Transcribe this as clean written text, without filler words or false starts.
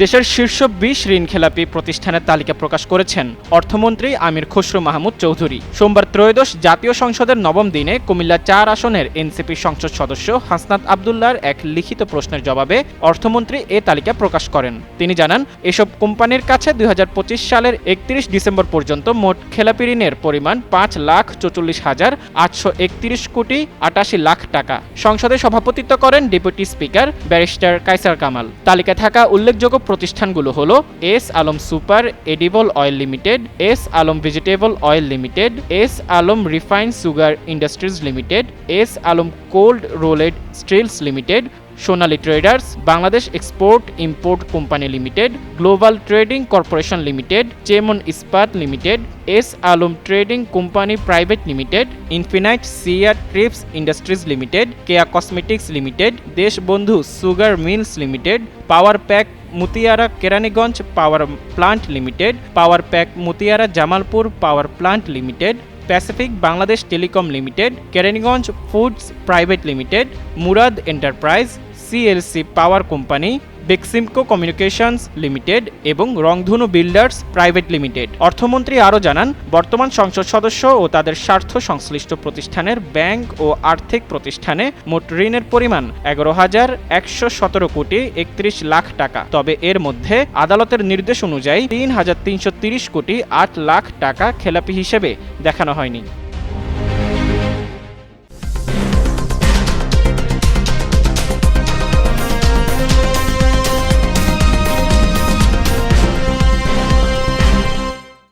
দেশের শীর্ষ ২০ ঋণখেলাপি প্রতিষ্ঠানের তালিকা প্রকাশ করেছেন অর্থমন্ত্রী আমির খসরু মাহমুদ চৌধুরী। সোমবার ত্রয়োদশ জাতীয় সংসদের নবম দিনে কুমিল্লা ৪ আসনের এনসিপি সংসদ সদস্য হাসনাত আবদুল্লাহর এক লিখিত প্রশ্নের জবাবে অর্থমন্ত্রী এ তালিকা প্রকাশ করেন। তিনি জানান, এসব কোম্পানির কাছে ২০২৫ সালের ৩১ ডিসেম্বর পর্যন্ত মোট খেলাপি ঋণের পরিমাণ ৫,৪৪,৮৩১ কোটি ৮৮ লাখ টাকা। সংসদে সভাপতিত্ব করেন deputy speaker barrister Kaisar Kamal. তালিকায় থাকা উল্লেখযোগ্য প্রতিষ্ঠানগুলো হলো S Alam super edible oil limited, S Alam vegetable oil limited, S Alam refined sugar industries limited, S Alam cold rolled steels limited, Sonali traders, Bangladesh export import company limited, global trading corporation limited, Chemon Ispat limited, S Alam trading company private limited, infinite CR strips industries limited, Keya cosmetics limited, Deshbandhu sugar mills limited, power pack Mutiara Keraniganj power plant limited, power pack Mutiara Jamalpur power plant limited, Pacific Bangladesh telecom limited, Keraniganj foods private limited, Murad enterprise, CLC power company, Beximco communications limited এবং Rongdhonu builders private limited. অর্থমন্ত্রী আরও জানান, বর্তমান সংসদ সদস্য ও তাদের স্বার্থ সংশ্লিষ্ট প্রতিষ্ঠানের ব্যাংক ও আর্থিক প্রতিষ্ঠানে মোট ঋণের পরিমাণ ১১,১১৭ কোটি ৩১ লাখ টাকা। তবে এর মধ্যে আদালতের নির্দেশ অনুযায়ী ৩,৩৩০ কোটি ৮ লাখ টাকা খেলাপি হিসেবে দেখানো হয়নি।